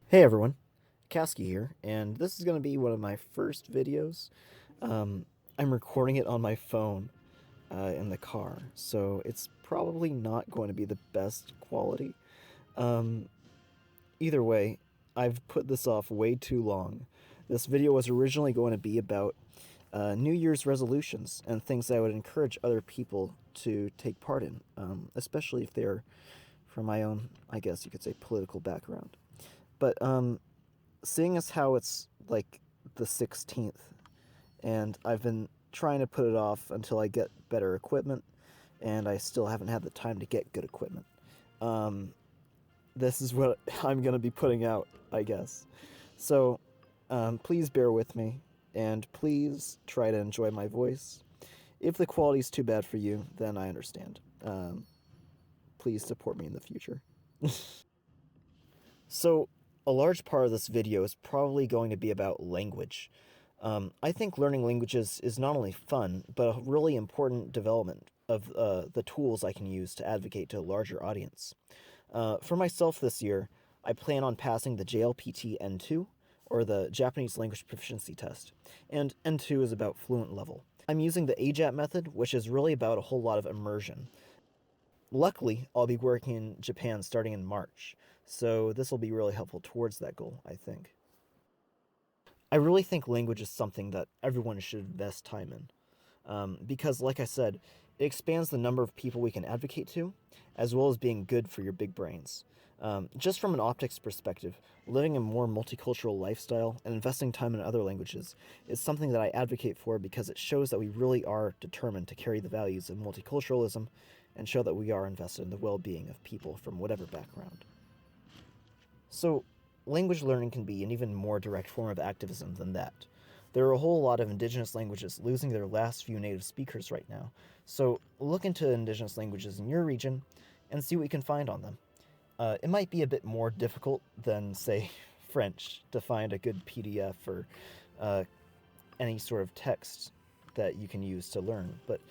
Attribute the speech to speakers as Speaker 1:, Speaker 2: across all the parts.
Speaker 1: Hey everyone, Kasky here, and this is going to be one of my first videos. I'm recording it on my phone in the car, so it's probably not going to be the best quality. Um, Either way, I've put this off way too long. This video was originally going to be about New Year's resolutions and things I would encourage other people to take part in, especially if they're from my own, I guess you could say, political background. But seeing as how it's like the 16th, and I've been trying to put it off until I get better equipment, and I still haven't had the time to get good equipment. Um, this is what I'm going to be putting out, I guess. So please bear with me, and please try to enjoy my voice. If the quality's too bad for you, then I understand. Please support me in the future. So, a large part of this video is probably going to be about language. I think learning languages is not only fun, but a really important development of the tools I can use to advocate to a larger audience. For myself this year, I plan on passing the JLPT N2, or the Japanese Language Proficiency Test, and N2 is about fluent level. I'm using the AJAT method, which is really about a whole lot of immersion. Luckily, I'll be working in Japan starting in March, so this will be really helpful towards that goal, I think. I really think language is something that everyone should invest time in. Because, like I said, it expands the number of people we can advocate to, as well as being good for your big brains. Just from an optics perspective, living a more multicultural lifestyle and investing time in other languages is something that I advocate for because it shows that we really are determined to carry the values of multiculturalism and show that we are invested in the well being of people from whatever background. So, language learning can be an even more direct form of activism than that. There are a whole lot of indigenous languages losing their last few native speakers right now, so look into indigenous languages in your region and see what you can find on them. It might be a bit more difficult than, say, French to find a good PDF or uh, any sort of text that you can use to learn, but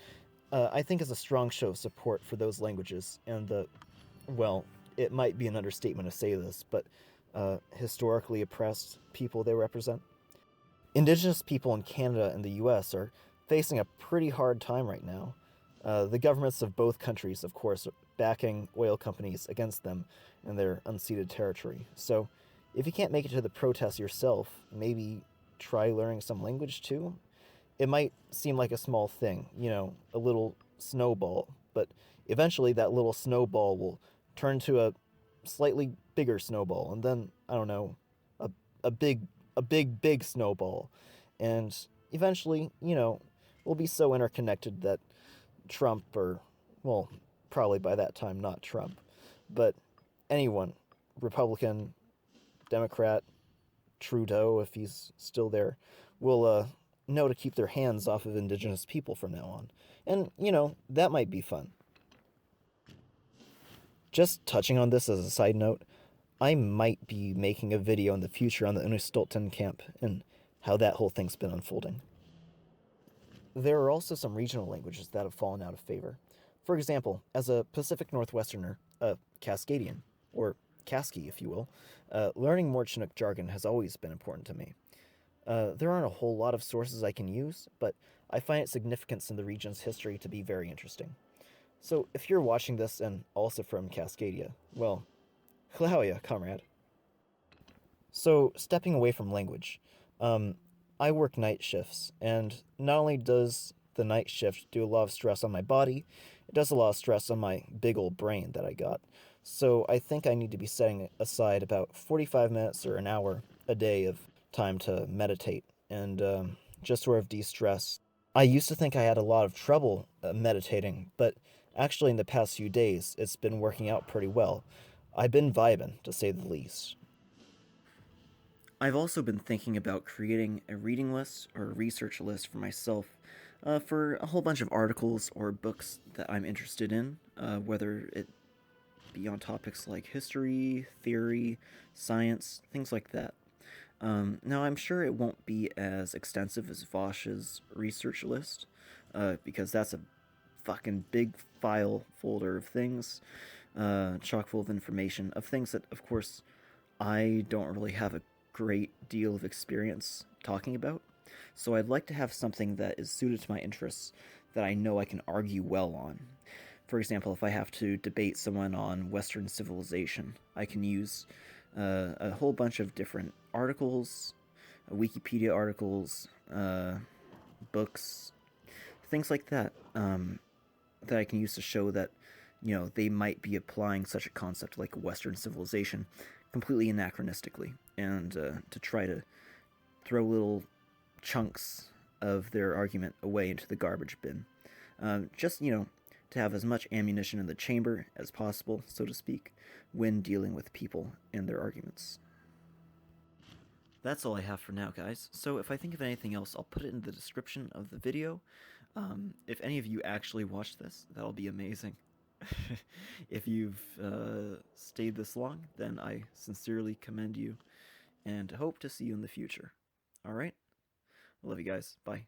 Speaker 1: I think it's a strong show of support for those languages and the, well, it might be an understatement to say this, but historically oppressed people they represent. Indigenous people in Canada and the US are facing a pretty hard time right now. The governments of both countries, of course, are backing oil companies against them in their unceded territory. So, if you can't make it to the protests yourself, maybe try learning some language too. It might seem like a small thing, a little snowball, but eventually that little snowball will turn to a slightly bigger snowball, and then, I don't know, a, a big, big snowball. And eventually, we'll be so interconnected that Trump, or, well, probably by that time not Trump, but anyone, Republican, Democrat, Trudeau, if he's still there, will know to keep their hands off of indigenous people from now on. And, that might be fun. Just touching on this as a side note, I might be making a video in the future on the Unistolten camp and how that whole thing's been unfolding. There are also some regional languages that have fallen out of favor. For example, as a Pacific Northwesterner, a Cascadian, or Kasky, if you will, learning more Chinook jargon has always been important to me. There aren't a whole lot of sources I can use, but I find its significance in the region's history to be very interesting. So, if you're watching this and also from Cascadia, well, Hlauya, comrade. So, stepping away from language, um, I work night shifts, and not only does the night shift do a lot of stress on my body, it does a lot of stress on my big old brain that I got. So, I think I need to be setting aside about 45 minutes or an hour a day of time to meditate and just sort of de stress. I used to think I had a lot of trouble meditating, but actually, in the past few days, it's been working out pretty well. I've been vibing, to say the least. I've also been thinking about creating a reading list or a research list for myself for a whole bunch of articles or books that I'm interested in, whether it be on topics like history, theory, science, things like that. Now, I'm sure it won't be as extensive as Vosh's research list, because that's a fucking big file folder of things, chock full of information, of things that, of course, I don't really have a great deal of experience talking about, so I'd like to have something that is suited to my interests that I know I can argue well on. For example, if I have to debate someone on Western civilization, I can use a whole bunch of different articles, Wikipedia articles, books, things like that, that I can use to show that, they might be applying such a concept like Western civilization completely anachronistically, and to try to throw little chunks of their argument away into the garbage bin. Just, to have as much ammunition in the chamber as possible, so to speak, when dealing with people and their arguments. That's all I have for now, guys. So if I think of anything else, I'll put it in the description of the video. If any of you actually watched this, that'll be amazing. If you've stayed this long, then I sincerely commend you and hope to see you in the future. All right? I love you guys. Bye.